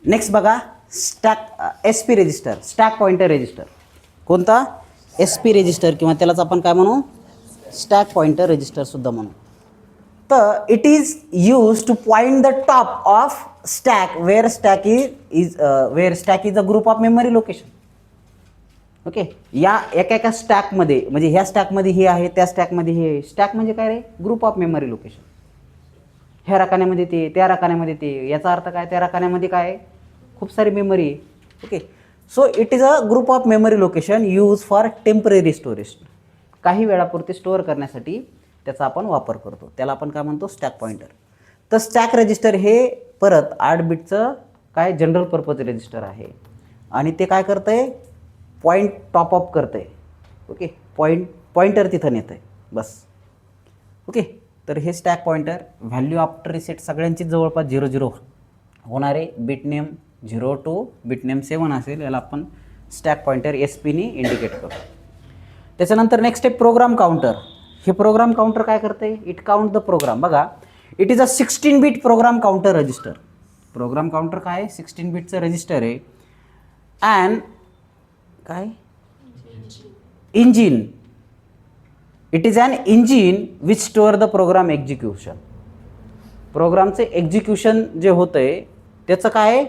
Next बघा stack S P register, stack pointer register. कोणता? S P register किंवा त्यालाच आपण काय म्हणू, स्टॅक पॉइंटर रजिस्टरसुद्धा म्हणू. तर it is use to point the top of stack where stack is a group of memory location. Okay, या एका स्टॅकमध्ये म्हणजे ह्या स्टॅकमध्ये हे आहे, त्या स्टॅकमध्ये हे. स्टॅक म्हणजे काय रे? Group of memory location. ह्या रकान्यामध्ये ते, त्या रकान्यामध्ये ते. याचा अर्थ काय? त्या रकान्यामध्ये काय? खूप सारी मेमरी आहे. Okay, so it is a group of memory location use for temporary storage. काही वेळापुरते स्टोअर करण्यासाठी त्याचा आपण वापर करतो. त्याला आपण काय म्हणतो? Stack pointer. तर स्टॅक रजिस्टर हे परत 8 बिटचं काय जनरल पर्पज रजिस्टर आहे आणि ते काय करतं आहे? पॉईंट टॉप अप करतं आहे. ओके, पॉईंटर तिथं नेतं आहे बस. ओके, तर हे stack pointer value after reset सगळ्यांचीच जवळपास 0-0 होणार आहे. Bit name 0 to bit name 7 असेल. याला आपण स्टॅक पॉइंटर एस पीनी इंडिकेट करू. त्याच्यानंतर नेक्स्ट आहे प्रोग्राम काउंटर. हे प्रोग्राम काउंटर काय करते? It count the program. बघा, it is a 16 bit program counter register. Program counter काय? 16 बिटचं रजिस्टर आहे. अँड काय? Engine. It is an engine which store the programme execution. प्रोग्रामचं एक्झिक्युशन जे होतं आहे त्याचं काय?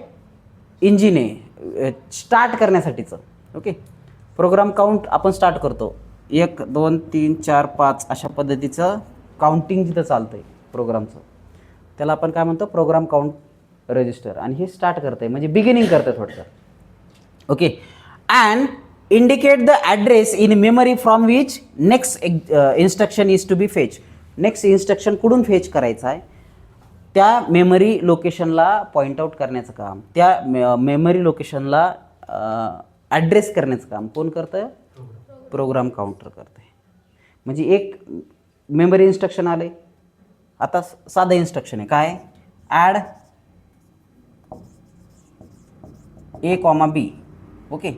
इंजिन आहे स्टार्ट करण्यासाठीचं. ओके, प्रोग्राम काउंट आपण स्टार्ट करतो 1 2 3 4 5 अशा पद्धतीचं काउंटिंग जिथं चालतं आहे प्रोग्रामचं, त्याला आपण काय म्हणतो? Program count register. आणि हे स्टार्ट करतं आहे म्हणजे बिगिनिंग करतं आहे थोडक्यात. Okay, and indicate the address in memory from which next instruction is to be fetch. Next instruction कुठून फेच करायचं आहे त्या मेमरी लोकेशनला पॉईंट आउट करण्याचं काम, त्या मेमरी लोकेशनला ॲड्रेस करण्याचं काम कोण करतं? प्रोग्राम काउंटर करतं आहे. म्हणजे एक मेमरी इन्स्ट्रक्शन आले. आता साधं इन्स्ट्रक्शन आहे काय? Add A, B. ओके,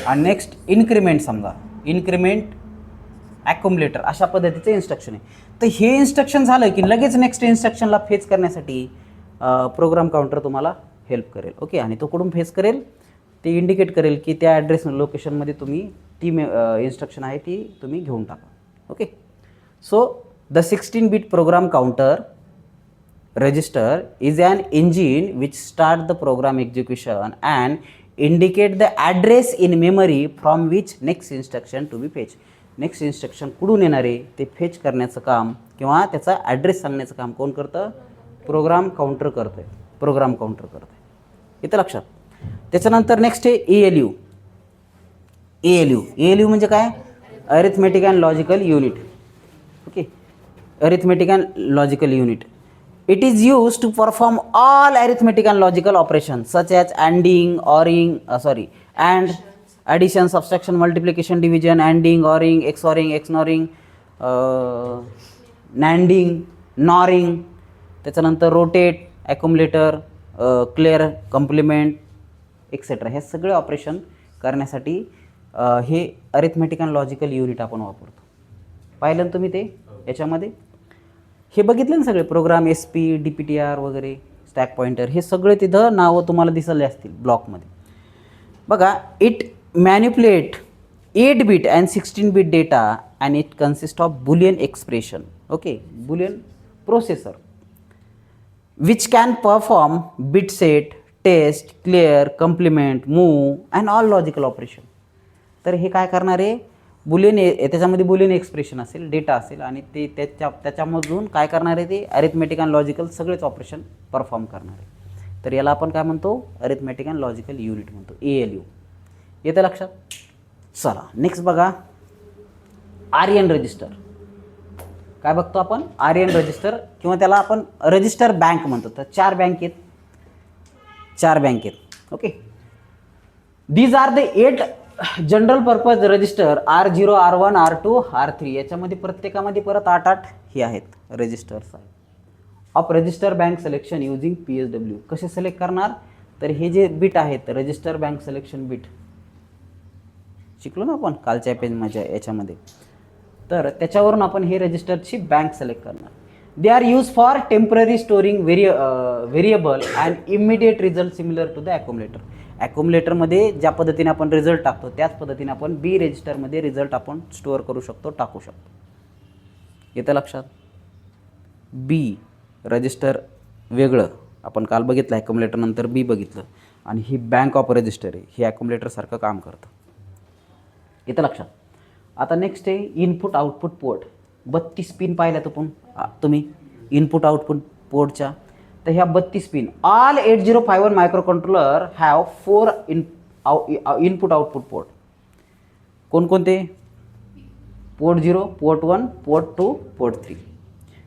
आणि नेक्स्ट इन्क्रीमेंट, समजा इन्क्रीमेंट ॲक्युमुलेटर अशा पद्धतीचं इन्स्ट्रक्शन आहे. तर हे इन्स्ट्रक्शन झालं की लगेच नेक्स्ट इन्स्ट्रक्शनला फेच करण्यासाठी प्रोग्राम काउंटर तुम्हाला हेल्प करेल. ओके, आणि तो कुठून फेच करेल? ते इंडिकेट करेल की त्या ॲड्रेस लोकेशनमध्ये तुम्ही ती इन्स्ट्रक्शन आहे ती तुम्ही घेऊन टाका. Okay, so the 16 bit program counter register is an engine which start the program execution and indicate the address in memory from which next instruction to be fetched. Next instruction कुठून येणार आहे ते fetch करण्याचं काम किंवा त्याचा address सांगण्याचं काम कोण करतं? प्रोग्राम काउंटर करतं आहे. प्रोग्राम काउंटर करतं आहे. इथं लक्षात. त्याच्यानंतर नेक्स्ट आहे ALU. ALU म्हणजे काय? Arithmetic and logical unit. Okay, arithmetic and logical unit. It is used to perform all arithmetic and logical operations such as ANDing, ORing, AND, addition, subtraction, multiplication, division, ANDing, ORing, XORing, XNORing, NANDing, NORing. त्याच्यानंतर rotate, ॲक्युमुलेटर, clear, कम्प्लिमेंट etcetera हे सगळे operation करण्यासाठी हे arithmetic and logical unit आपण वापरतो. पाहिलं ना तुम्ही ते याच्यामध्ये? हे बघितलं ना सगळे प्रोग्राम SP, DPTR वगैरे, स्टॅक पॉइंटर हे सगळे तिथं नावं तुम्हाला दिसले असतील ब्लॉकमध्ये. बघा, it manipulate 8 bit and 16 bit data and it consist of boolean expression. Okay, boolean processor which can perform bit set, test, clear, complement, move and all logical operation. तर हे काय करणार आहे? बुलियन त्याच्यामध्ये बुलियन एक्सप्रेशन असेल, data असेल आणि ते त्याच्यामधून काय करणार आहे? ते अरिथमेटिक अँड लॉजिकल सगळेच ऑपरेशन परफॉर्म करणार आहे. तर याला आपण काय म्हणतो? अरिथमेटिक अँड लॉजिकल युनिट म्हणतो, ALU. येतं लक्षात? चला नेक्स्ट बघा, RN रजिस्टर. काय बघतो आपण? RN रजिस्टर किंवा त्याला आपण रजिस्टर बँक म्हणतो. तर 4 बँक आहेत. Okay, these are the 8 general purpose register R0, R1, R2, R3. याच्यामध्ये प्रत्येकामध्ये परत 8 हे आहेत रजिस्टर्स आहेत. Of register bank selection using PSW. कसे सिलेक्ट करणार? तर हे जे बिट आहेत रजिस्टर बँक सिलेक्शन बिट शिकलो ना आपण कालच्या पेजमध्ये याच्यामध्ये. तर त्याच्यावरून आपण हे रजिस्टरची बँक सिलेक्ट करणार. They are use for temporary storing variable and immediate result similar to the accumulator. ॲक्युमुलेटरमध्ये ज्या पद्धतीने आपण रिझल्ट टाकतो त्याच पद्धतीने आपण बी रजिस्टरमध्ये रिझल्ट आपण स्टोअर करू शकतो, टाकू शकतो. येतं लक्षात. बी रजिस्टर वेगळं आपण काल बघितलं, ॲक्युमुलेटर नंतर बी बघितलं, आणि ही बँक ऑफ रजिस्टर आहे, हे ॲक्युमुलेटरसारखं काम करतं. येतं लक्षात. आता नेक्स्ट आहे इनपुट आउटपुट पोर्ट. 32 पिन पाहिल्यात आपण तुम्ही इनपुट आउटपुट पोर्टच्या. तर ह्या 32 pin all 8051 micro controller have 4 input output port. कोणकोणते? Port 0, port 1, port 2, port 3.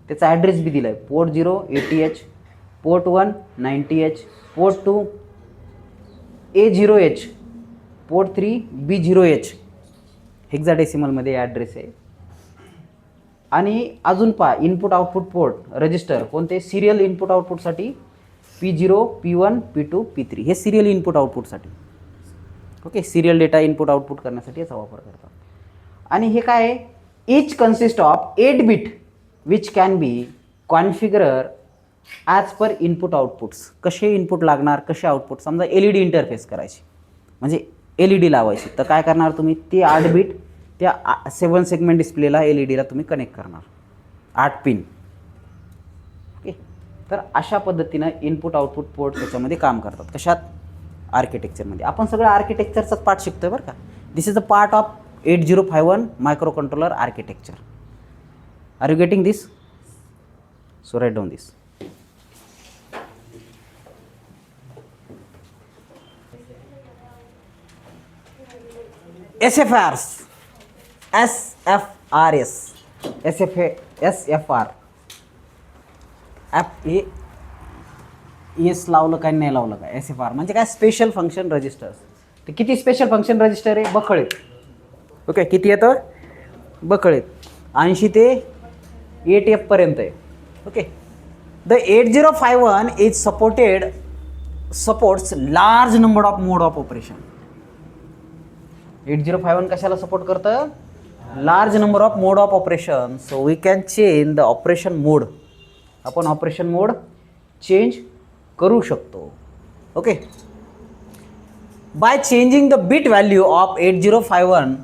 त्याचा ॲड्रेस बी दिला आहे. Port 0 80H, port 1 90H, port 2 A0H, port 3 B0H. हेक्साडेसिमलमध्ये ॲड्रेस आहे. आणि अजून पहा इनपुट आउटपुट पोर्ट रजिस्टर कोणते? सिरियल इनपुट आउटपुटसाठी P0, P1, P2, P3. हे सिरियल इनपुट आउटपुटसाठी. ओके, सिरियल डेटा इनपुट आउटपुट करण्यासाठी याचा वापर करतात. आणि हे काय आहे? Each consist of 8 bit which can be configure as per input outputs. कसे इनपुट लागणार, कसे आउटपुट. समजा LED इंटरफेस करायची म्हणजे LED लावायची, तर काय करणार तुम्ही? ती 8 बिट त्या 7 सेगमेंट डिस्प्लेला LEDला तुम्ही कनेक्ट करणार, 8 पिन. ओके, तर अशा पद्धतीनं इनपुट आउटपुट पोर्ट त्याच्यामध्ये काम करतात. कशात? आर्किटेक्चरमध्ये. आपण सगळं आर्किटेक्चरचाच पार्ट शिकतोय बरं का. This is a part of 8051 micro controller architecture. Are you getting this? So write down this. SFRs, SFRs, SFR. S लावलं काय नाही लावलं काय? SFR म्हणजे काय? Special function registers. तर किती स्पेशल फंक्शन रजिस्टर आहे? बखळेत. ओके, किती येतं? बखळेत. 80 ते 8F पर्यंत आहे. Okay, the 8051 is supports large number of mode of operation. 8051 कशाला सपोर्ट करतं? Large number of mode of operation. So we can change the operation mode. आपण ऑपरेशन मोड चेंज करू शकतो. Okay, by changing the bit value of 8051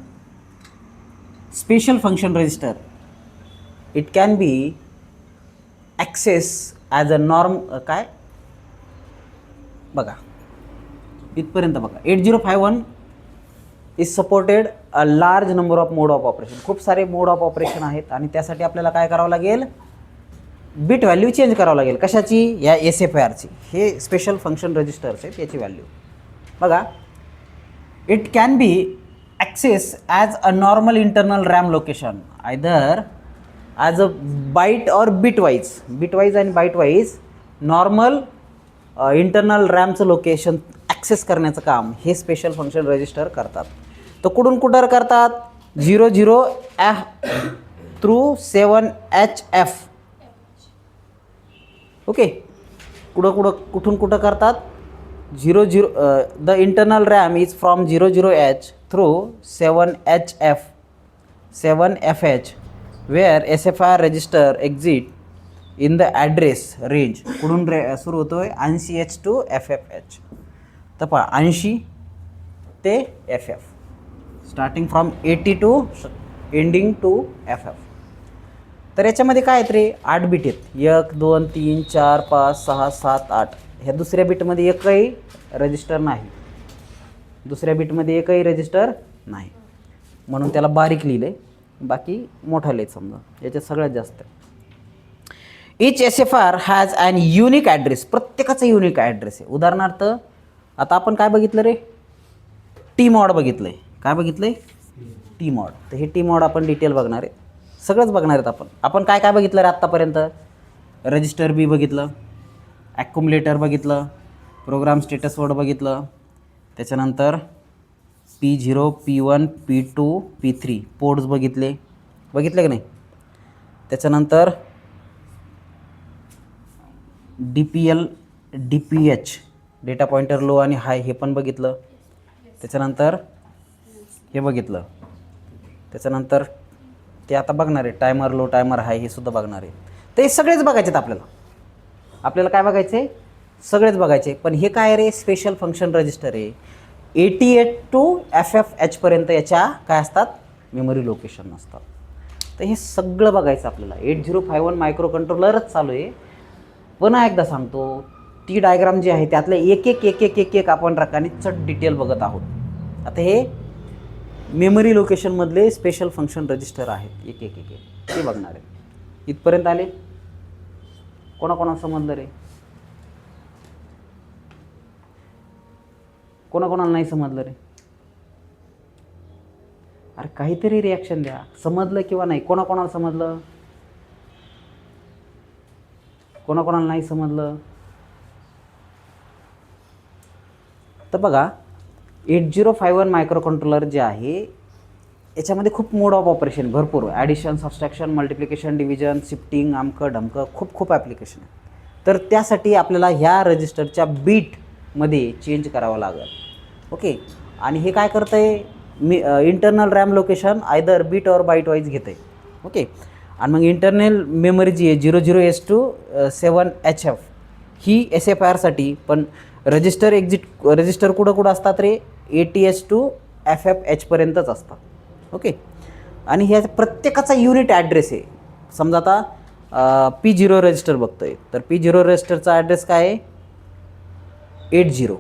special function register it can be access as a norm. काय बघा इथपर्यंत बघा. 8051 is supported a large number of mode of operation. खूप सारे मोड of operation आहेत आणि त्यासाठी आपल्याला काय करावं लागेल? बिट व्हॅल्यू चेंज करावं लागेल. कशाची? या SFRची. हे स्पेशल फंक्शन रजिस्टर्स आहेत, याची व्हॅल्यू बघा. It can be access as a normal internal RAM location either as a byte or bitwise. Bitwise आणि बाईटवाईज नॉर्मल इंटरनल रॅमचं लोकेशन ॲक्सेस करण्याचं काम हे स्पेशल फंक्शन रजिस्टर करतात. तर कुठून कुठं करतात? 00F through 7HF. ओके, कुठून कुठं करतात? 00 the internal RAM is from 00H through 7FH where SFR register exist in the address range. कुठून सुरू होतो आहे? 80H to FFH. तर पहा 80 ते FF, starting from 80 to ending to FF. तर याच्यामध्ये काय आहेत रे? 8 बिट आहेत. 1 2 3 4 5 6 7 8. ह्या दुसऱ्या बिटमध्ये एकही रजिस्टर नाही. दुसऱ्या बिटमध्ये एकही रजिस्टर नाही, म्हणून त्याला बारीक लिहिलं आहे, बाकी मोठा लिहिलं समजा. याच्यात सगळ्यात जास्त each SFR has an unique address. प्रत्येकाचा युनिक ॲड्रेस आहे. उदाहरणार्थ आता आपण काय बघितलं रे? टी मॉड बघितलं आहे. काय बघितलं आहे? T mod. तर हे टी मॉड आपण डिटेल बघणार आहे, सगळंच बघणार आहेत आपण काय काय बघितलं रे आत्तापर्यंत? रजिस्टर बी बघितलं, ॲक्युमुलेटर बघितलं, प्रोग्राम स्टेटस वर्ड बघितलं, त्याच्यानंतर P0, P1, P2, P3 ports बघितले की नाही. त्याच्यानंतर DPL, DPH data pointer low आणि हाय हे पण बघितलं. त्याच्यानंतर हे बघितलं. त्याच्यानंतर ते आता बघणार आहे टायमर लो टायमर हाय हे सुद्धा बघणार आहे. तर हे सगळेच बघायचे आहेत आपल्याला काय बघायचं आहे, सगळेच बघायचे. पण हे काय रे, स्पेशल फंक्शन रजिस्टर आहे. 88 to FFH पर्यंत याच्या काय असतात, मेमरी लोकेशन असतात. तर हे सगळं बघायचं आपल्याला. 8051 मायक्रो कंट्रोलरच चालू आहे. पुन्हा एकदा सांगतो, ती डायग्राम जी आहे त्यातलं एक आपण रकाने चट डिटेल बघत आहोत. आता हे मेमरी लोकेशनमधले स्पेशल फंक्शन रजिस्टर आहेत, एक ते बघणार आहे. इथपर्यंत आले, कोणाकोणाला समजलं रे, कोणाकोणाला नाही समजलं रे? अरे काहीतरी रिॲक्शन द्या, समजलं किंवा नाही. कोणाकोणाला समजलं, कोणाकोणाला नाही समजलं? तर बघा, 8051 मायक्रो कंट्रोलर जे आहे याच्यामध्ये खूप मोड ऑफ ऑपरेशन भरपूर, addition, subtraction, multiplication, division, shifting, अमकं ढमकं खूप ॲप्लिकेशन आहे. तर त्यासाठी आपल्याला ह्या रजिस्टरच्या बीटमध्ये चेंज करावं लागेल. ओके, आणि हे काय करतं आहे, internal RAM location either bit or byte wise घेतं आहे. ओके, आणि मग इंटरनल मेमरी जी आहे 00S to 7HF ही SFIRसाठी, पण रजिस्टर कुठं असतात रे, ATH to FFH पर्यंतच असतात. ओके, आणि ह्या प्रत्येकाचा युनिट ॲड्रेस आहे. समजा आता P0 रजिस्टर बघतोय, तर P0 रजिस्टरचा ॲड्रेस काय आहे, 80.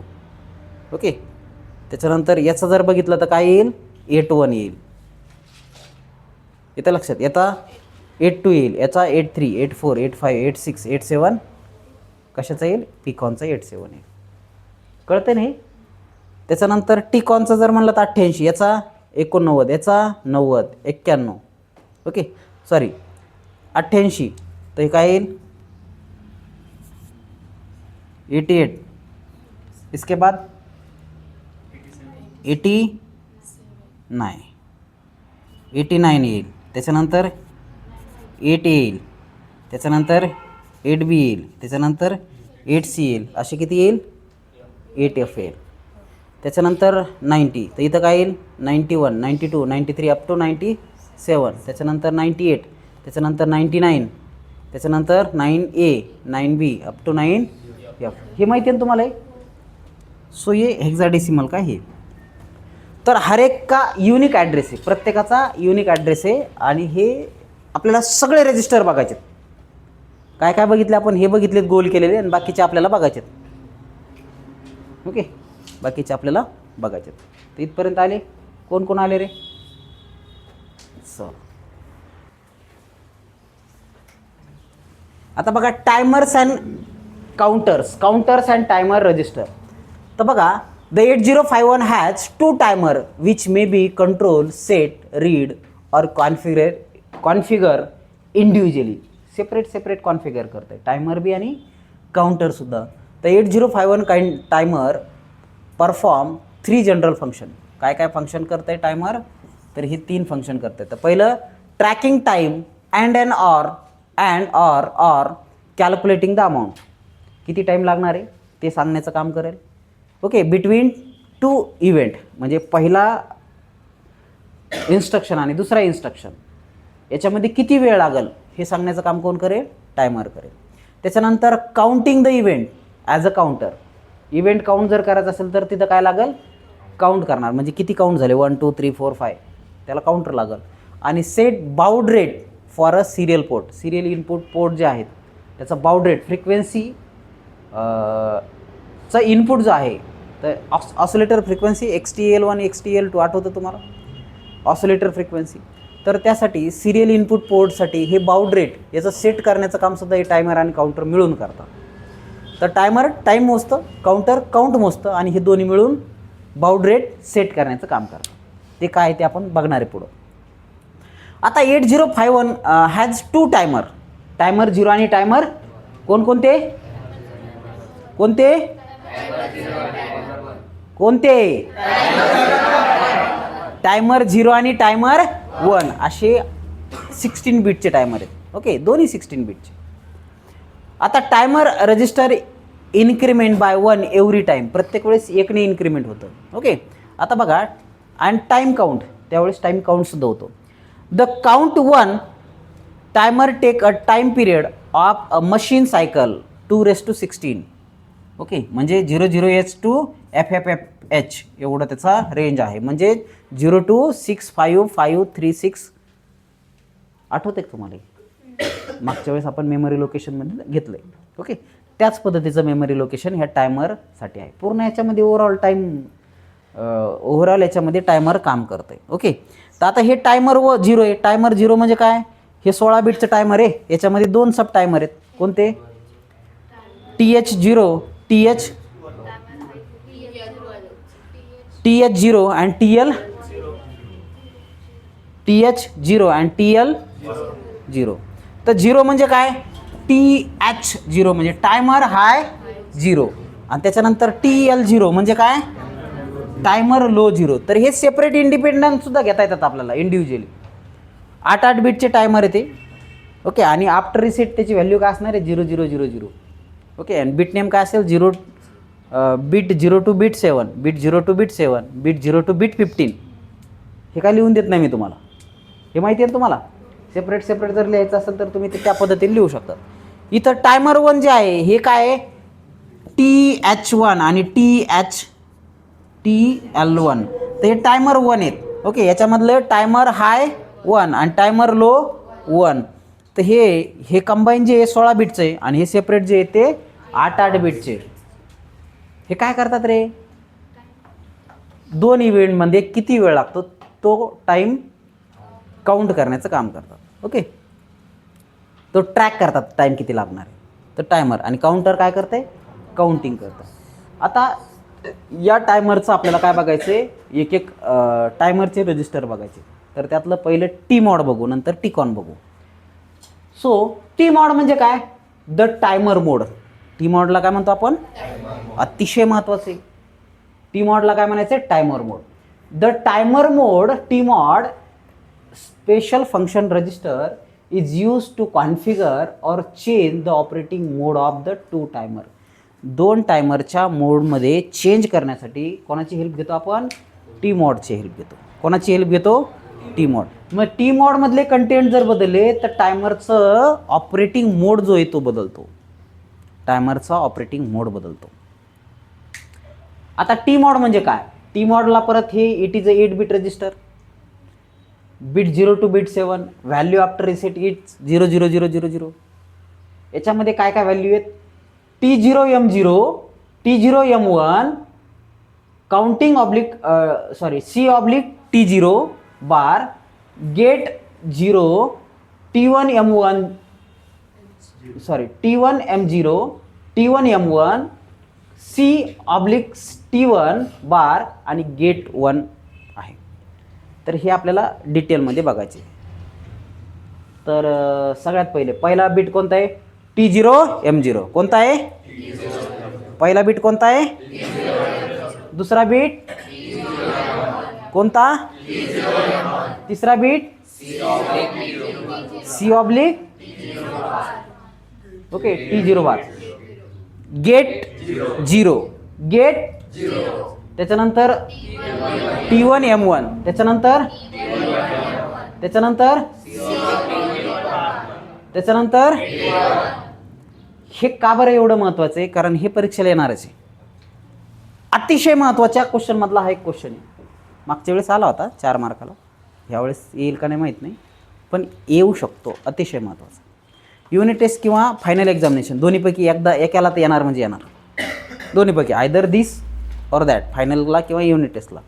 ओके, त्याच्यानंतर याचा जर बघितलं तर काय येईल, 81 येईल. येतं लक्षात, येता 82 येईल, याचा 83, 84, 85, 86, 87 कशाचा येईल, पिकॉनचा 87 येईल. कळतं नाही? त्याच्यानंतर टिकॉनचा जर म्हणलं तर 88, याचा 89, याचा 90, 91. ओके, सॉरी 88, तर हे काय येईल 88. इसके बाद 89 येईल. त्याच्यानंतर 8 येईल, त्याच्यानंतर 8B येईल, त्याच्यानंतर 8C येईल. असे किती येईल, 8F येईल. त्याच्यानंतर 90, तर इथं काय येईल 91, 92, 93 अप टू 97. त्याच्यानंतर 98, त्याच्यानंतर 99, त्याच्यानंतर 9A, 9B up to 9F. हे माहिती आहे ना तुम्हाला? सो ये हेक्साडेसिमल काय हे. तर हर एक का युनिक ॲड्रेस आहे, प्रत्येकाचा युनिक ॲड्रेस आहे. आणि हे आपल्याला सगळे रजिस्टर बघायचे. काय काय बघितले आपण, हे बघितलेत गोल केलेले, आणि बाकीचे आपल्याला बघायचे. ओके, बाकीचे आपल्याला बघायचे. तर इथपर्यंत आले, कोण कोण आले रे? आता बघा, timers and counters and timer register. तर बघा, the 8051 has two timer which may be control, set, read or configure individually. Separate configure करते टायमर बी आणि काउंटर सुद्धा. तर 8051 टायमर परफॉर्म 3 जनरल फंक्शन. काय काय फंक्शन करते टायमर, तर हे 3 फंक्शन करते. तर पहिलं tracking time and or calculating the amount. किती टाईम लागणार आहे ते सांगण्याचं काम करेल. ओके, बिटवीन 2 इव्हेंट, म्हणजे पहिला इन्स्ट्रक्शन आणि दुसरा इन्स्ट्रक्शन याच्यामध्ये किती वेळ लागेल हे सांगण्याचं काम कोण करेल, टायमर करेल. त्याच्यानंतर counting the event as a counter. Event count जर करायचं असेल तर तिथं काय लागेल, काउंट करणार, म्हणजे किती काउंट झाले 1 2 3 4 5, त्याला काउंटर लागेल. आणि set bowed rate for a serial port. Serial input port जे आहेत त्याचा बाउड रेट, फ्रिक्वेन्सी चा इनपुट जो आहे, तर ऑसिलेटर फ्रिक्वेन्सी XTL1 XTL2 आठवतं तुम्हाला, ऑसिलेटर फ्रिक्वेन्सी. तर त्यासाठी सिरियल इनपुट पोर्टसाठी हे बाउड रेट याचं सेट करण्याचं कामसुद्धा हे टायमर आणि काउंटर मिळून करतात. तर टायमर टाईम मोजतं, काउंटर काउंट मोजतं, आणि हे दोन्ही मिळून बाउड रेट सेट करण्याचं काम करतं. ते काय ते आपण बघणार आहे पुढं. आता 8051 हॅज 2 टायमर, टायमर 0 आणि टायमर कोणते टायमर 0 आणि टायमर 1 असे 16 बीटचे टायमर आहेत. ओके, दोन्ही 16 बीटचे. आता timer register increment by 1 every time, प्रत्येक वेळेस 1ने इन्क्रीमेंट होतं. ओके, आता बघा, अँड टाईम काउंट, त्यावेळेस टाईम काउंटसुद्धा होतो. The count 1 timer take a time period of a machine cycle 2⁻16. Okay, म्हणजे 00H to FFFH एवढं त्याचा रेंज आहे. म्हणजे 0 to 65536. आठवते का तुम्हाला? मागच्या वेळेस आपण मेमरी लोकेशनमध्ये घेतलं आहे. ओके, त्याच पद्धतीचं मेमरी लोकेशन ह्या टायमरसाठी आहे. पूर्ण याच्यामध्ये ओव्हरऑल याच्यामध्ये टायमर काम करतं आहे. ओके, तर आता हे टायमर 0 आहे. टायमर 0 म्हणजे काय? हे 16 बिटचं टायमर आहे. याच्यामध्ये 2 सब टायमर आहेत. कोणते? TH0 TH0 and TH0 and TL0. तर 0 म्हणजे काय? TH0 म्हणजे टायमर हाय 0 आणि त्याच्यानंतर TL0 म्हणजे काय? Timer low 0. तर हे सेपरेट इंडिपेंडंट सुद्धा घेता येतात आपल्याला इंडिव्हिज्युअली. 8 बिटचे टायमर आहे ते. ओके, आणि आफ्टर रिसेट त्याची व्हॅल्यू काय असणार आहे? 0000. ओके, आणि बिट नेम काय असेल? Bit 0 to bit 7, bit 0 to bit 7, bit 0 to bit 15. हे काय लिहून देत नाही मी तुम्हाला, हे माहिती आहे तुम्हाला. सेपरेट जर लिहायचं असेल तर तुम्ही ते त्या पद्धतीने लिहू शकता. इथं टायमर 1 जे आहे हे काय आहे? TH1 आणि TL1. तर हे टायमर 1 आहेत. ओके, याच्यामधलं टायमर हाय 1 आणि टायमर लो 1. तर हे कंबाईन जे आहे 16 बिटचं आहे आणि हे सेपरेट जे आहे ते 8 बिटचे. हे काय करतात रे? 2 इव्हेंटमध्ये किती वेळ लागतो तो टाईम काउंट करण्याचं काम करतात. ओके, तो ट्रॅक करतात टाईम किती लागणार आहे. तर टायमर आणि काउंटर काय करते? काउंटिंग करतं. आता या टायमरचं आपल्याला काय बघायचं आहे? एक टायमरचे रजिस्टर बघायचे. तर त्यातलं पहिलं टी मॉड बघू, नंतर टिकॉन बघू. सो टी मॉड म्हणजे काय? The timer mode. टी मॉडला काय म्हणतो आपण? अतिशय महत्त्वाचे. टी मॉडला काय म्हणायचं? Timer mode. The timer mode T mod special function register is use to configure or change the operating mode of the 2 timer. 2 टायमरच्या मोडमध्ये चेंज करण्यासाठी कोणाची हेल्प घेतो आपण? टी मॉडची हेल्प घेतो. कोणाची हेल्प घेतो? T mod. मग टी मॉडमधले कंटेंट जर बदलले तर टायमरचं ऑपरेटिंग मोड जो आहे तो बदलतो. टायमरचा ऑपरेटिंग मोड बदलतो. आता टी मॉड म्हणजे काय? टी मॉडला परत हे it is a 8 bit register. Bit 0 to bit 7, value after reset it's 00000. याच्यामध्ये काय काय व्हॅल्यू आहेत? T0M0, T0M1, काउंटिंग C/T0 बार, gate 0, T1M1 T1M0, T1M1, C/T1 बार आणि गेट 1 आहे. तर हे आपल्याला डिटेलमध्ये बघायचे. तर सगळ्यात पहिला बीट कोणता आहे? T0M0. कोणता आहे? पहिला बीट कोणता आहे? दुसरा बीट कोणता? तिसरा बीट C/. ओके, T0 बार. गेट 0, त्याच्यानंतर T1M1, त्याच्यानंतर हे का बरं एवढं महत्त्वाचं आहे? कारण हे परीक्षेला येणारच आहे. अतिशय महत्त्वाच्या क्वेश्चन मधला हा एक क्वेश्चन आहे. मागच्या वेळेस आला होता 4 मार्काला, ह्यावेळेस येईल का नाही माहीत नाही, पण येऊ शकतो. अतिशय महत्त्वाचं. युनिट टेस्ट किंवा फायनल एक्झामिनेशन दोन्हीपैकी एकाला तर येणार म्हणजे येणार. दोन्हीपैकी आयदर दिस ऑर दॅट. फायनलला किंवा युनिट टेस्टला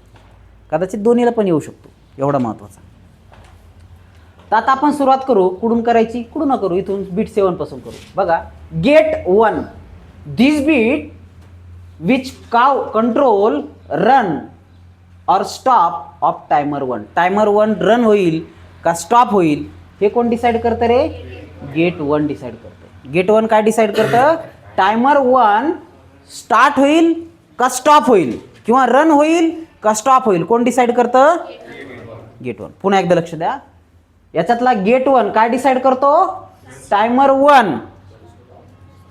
कदाचित दोन्हीला पण येऊ शकतो. एवढा महत्त्वाचा. तर आता आपण सुरुवात करू. कुठून करायची? कुठून करू? इथून बीट 7 पासून करू. बघा, gate 1, this bit which control run or stop of timer 1. Timer 1 run होईल का स्टॉप होईल हे कोण डिसाईड करतं रे? गेट 1 डिसाईड करतं. गेट 1 काय डिसाईड करतं? टायमर 1 स्टार्ट होईल का स्टॉप होईल किंवा रन होईल का स्टॉप होईल कोण डिसाईड करतं? गेट 1. पुन्हा एकदा लक्ष द्या. याच्यातला गेट 1 काय डिसाईड करतो? टायमर 1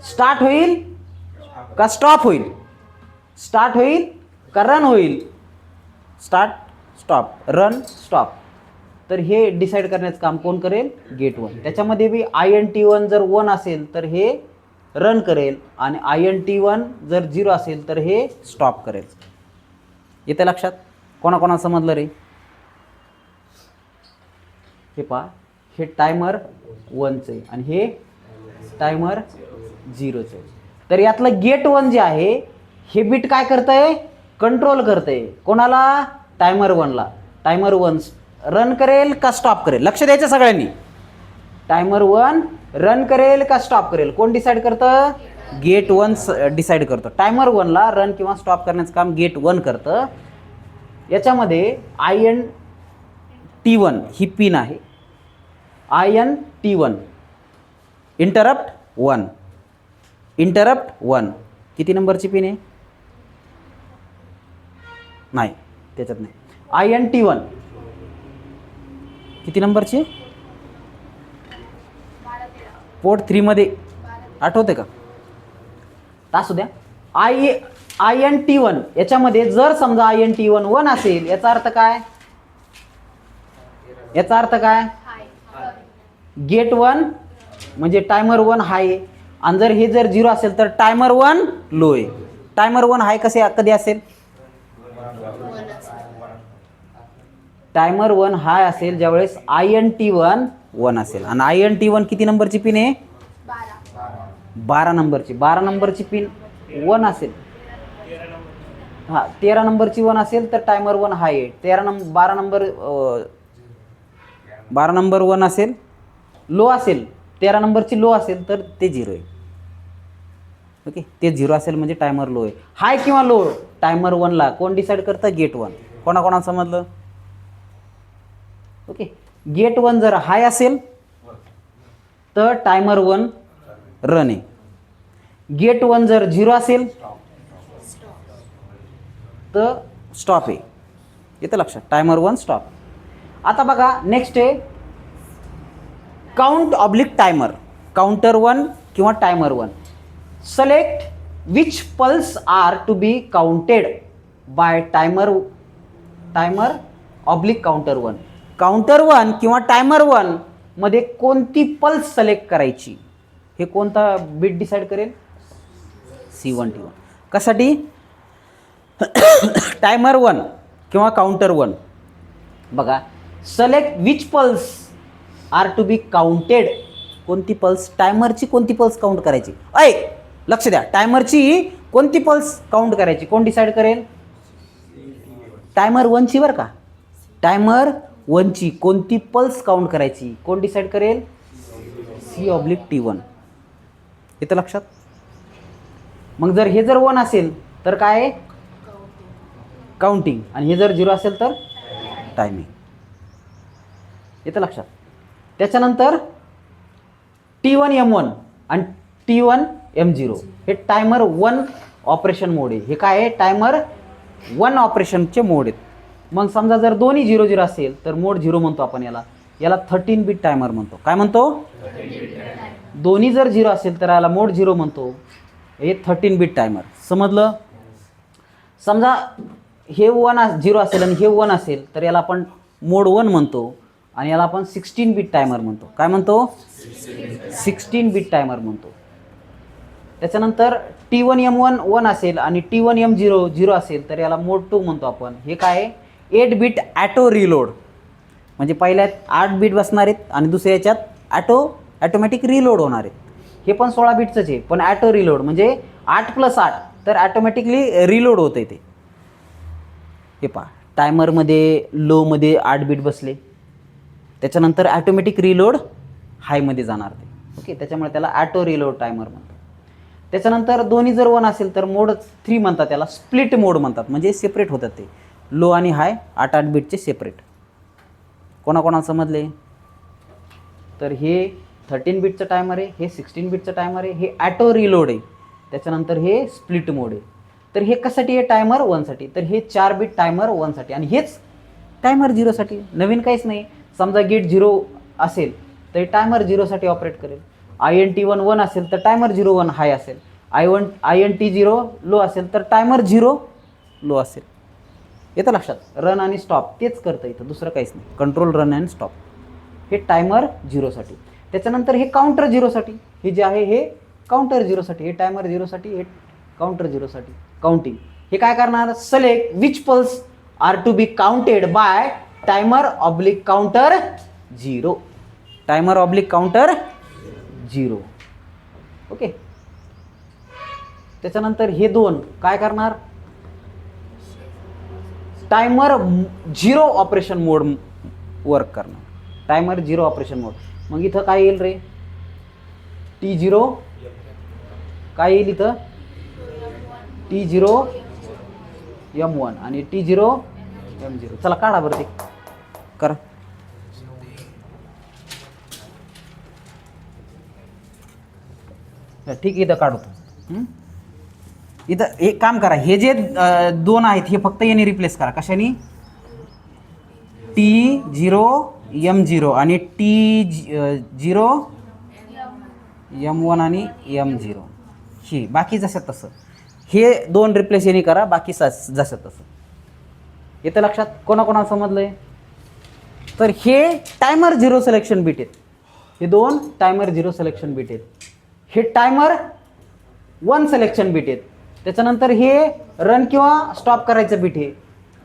स्टार्ट होईल का स्टॉप होईल, स्टार्ट होईल का रन होईल, स्टार्ट स्टॉप, रन स्टॉप. तर हे डिसाईड करण्याचं काम कोण करेल? गेट 1. त्याच्यामध्ये बी INT1 जर 1 असेल तर हे रन करेल आणि INT1 जर 0 असेल तर हे स्टॉप करेल. येते लक्षात? कोणाकोणाला समजलं रे? हे पहा, हे टायमर 1चं आहे आणि हे टायमर 0चं आहे. तर यातलं गेट 1 जे आहे हे बिट काय करतंय? कंट्रोल करतंय. कोणाला? टायमर 1ला. टायमर 1 रन करेल का स्टॉप करेल? लक्ष द्यायचं सगळ्यांनी. टायमर 1 रन करेल का स्टॉप करेल? कोण डिसाईड करतं? गेट 1 डिसाईड करतं. टायमर 1ला रन किंवा स्टॉप करण्याचं काम गेट 1 करतं. याच्यामध्ये INT1 ही पिन आहे. INT1 interrupt 1. इंटरप्ट 1 किती नंबरची पिन आहे? नाही, त्याच्यात नाही. INT1 किती नंबरची? पोर्ट 3 मध्ये आठवते का? असू द्या. INT1 याच्यामध्ये जर समजा INT1 1 असेल याचा अर्थ काय? याचा अर्थ काय? गेट 1 म्हणजे टायमर 1 हाय आणि जर हे जर 0 असेल तर टायमर 1 लो आहे. टायमर 1 हाय कधी असेल? टायमर 1 हाय असेल ज्यावेळेस INT1 1 असेल. आणि INT1 किती नंबरची पिन आहे? 12 नंबरची. 12 नंबरची पिन 1 असेल. हां, 13 नंबरची 1 असेल तर टायमर 1 हाय आहे. 12 नंबर 1 असेल, लो असेल, 13 नंबरची लो असेल तर ते 0 आहे. ओके, ते 0 असेल म्हणजे टायमर लो आहे. हाय किंवा लो टायमर 1ला कोण डिसाईड करतं? गेट 1. कोणाकोणाला समजलं? ओके, गेट 1 जर हाय असेल तर टायमर 1 रन आहे. गेट 1 जर 0 असेल तर स्टॉप आहे. येतं लक्षात? Timer 1 stop. आता बघा नेक्स्ट आहे काउंट ऑब्लिक टायमर. काउंटर 1 किंवा timer 1. Select which pulse are to be counted by timer oblique counter 1. Counter 1 किंवा टायमर 1 मध्ये कोणती पल्स सिलेक्ट करायची हे कोणता बिट डिसाईड करेल? C1 T1. कशासाठी? टायमर 1 किंवा काउंटर 1. बघा, select which pulse are to be counted. कोणती पल्स? टायमरची कोणती पल्स काउंट करायची? लक्ष द्या, टायमरची कोणती पल्स काउंट करायची कोण डिसाईड करेल? टायमर 1ची बरं का. टायमर 1ची कोणती पल्स काउंट करायची कोण डिसाईड करेल? C/T1. येतं लक्षात? मग जर हे जर 1 असेल तर काय आहे? काउंटिंग. आणि हे जर 0 असेल तर टायमिंग. येतं लक्षात? त्याच्यानंतर T1 M1 आणि T1 M0 हे टायमर 1 ऑपरेशन मोड आहे. हे काय आहे? टायमर 1 ऑपरेशनचे मोड आहेत. मग समजा जर दोन्ही 0-0 असेल तर मोड 0 म्हणतो आपण याला. 13 बिट टायमर म्हणतो. काय म्हणतो? दोन्ही जर 0 असेल तर याला मोड 0 म्हणतो. हे 13 बिट टायमर. समजलं? समजा हे 0 असेल आणि हे 1 असेल तर याला आपण मोड 1 म्हणतो आणि याला आपण 16 बिट टायमर म्हणतो. काय म्हणतो? 16 बिट टायमर म्हणतो. त्याच्यानंतर T1 M1 1 असेल आणि T1 M0 0 असेल तर याला मोड 2 म्हणतो आपण. हे काय आहे? 8 बिट ॲटो रिलोड. म्हणजे पहिल्यात 8 बिट बसणार आहेत आणि दुसऱ्या याच्यात ॲटोमॅटिक रिलोड होणार आहेत. हे पण 16 बिटचंच आहे पण ॲटो रिलोड म्हणजे 8 + 8 तर ॲटोमॅटिकली रिलोड होतं ते. हे पहा, टायमरमध्ये लोमध्ये 8 बिट बसले, त्याच्यानंतर ॲटोमॅटिक रिलोड हायमध्ये जाणार ते. ओके, त्याच्यामुळे त्याला ॲटो रिलोड टायमर म्हणतात. त्याच्यानंतर दोन्ही जर 1 असेल तर मोड 3 म्हणतात. त्याला स्प्लिट मोड म्हणतात. म्हणजे सेपरेट होतात ते. लो आणि हाय 8-8 बिटचे सेपरेट. कोणाकोणाला समजले? तर हे 13 बिटचं टायमर आहे, हे 16 बिटचं टायमर आहे, हे ॲटो रिलोड आहे, त्याच्यानंतर हे स्प्लिट मोड आहे. तर हे कशासाठी आहे? टायमर 1साठी. तर हे 4 बिट टायमर 1साठी आणि हेच टायमर 0साठी. नवीन काहीच नाही. समजा गेट 0 असेल तर टायमर 0साठी ऑपरेट करेल. INT1 1 असेल तर टायमर 0 हाय असेल. INT0 लो असेल तर टायमर 0 लो असेल. येतं लक्षात. रन आणि स्टॉप तेच करतं इथं, दुसरं काहीच नाही. कंट्रोल रन अँड स्टॉप हे टायमर झिरोसाठी. त्याच्यानंतर हे काउंटर झिरोसाठी, हे जे आहे हे काउंटर झिरोसाठी, हे टायमर झिरोसाठी, हे काउंटर झिरोसाठी. काउंटिंग हे काय करणार, select which pulse are to be counted by timer oblique counter zero. Timer oblique counter zero. Okay. त्याच्यानंतर हे दोन काय करणार, timer zero operation mode work करणार. Timer zero operation mode. मग इथं काय येईल रे, T0 काय येईल इथं, T0 M1 आणि T0 M0. चला काढा बरं ते करा. ठीक आहे, इथं काढतो. इथं एक काम करा, हे जे दोन आहेत हे फक्त याने रिप्लेस करा. कशाने, T0 M0 आणि T0 M1 आणि M0. ही बाकी जसं तसं हे दोन रिप्लेस याने करा, बाकी जसं तसं. येतं लक्षात. कोणाकोणाला समजलंय. तर हे टायमर झिरो सिलेक्शन बीट आहेत, हे दोन टायमर झिरो सिलेक्शन बीट आहेत. हे टायमर 1 सिलेक्शन बीट आहेत. त्याच्यानंतर हे रन किंवा स्टॉप करायचं बीट आहे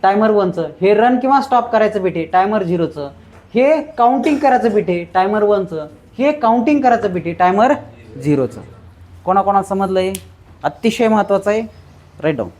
टायमर 1चं. हे रन किंवा स्टॉप करायचं बीट आहे टायमर 0चं. हे काउंटिंग करायचं बीट आहे टायमर 1चं. हे काउंटिंग करायचं बीट आहे टायमर 0चं. कोणाकोणाला समजलं आहे, अतिशय महत्त्वाचं आहे. Write down.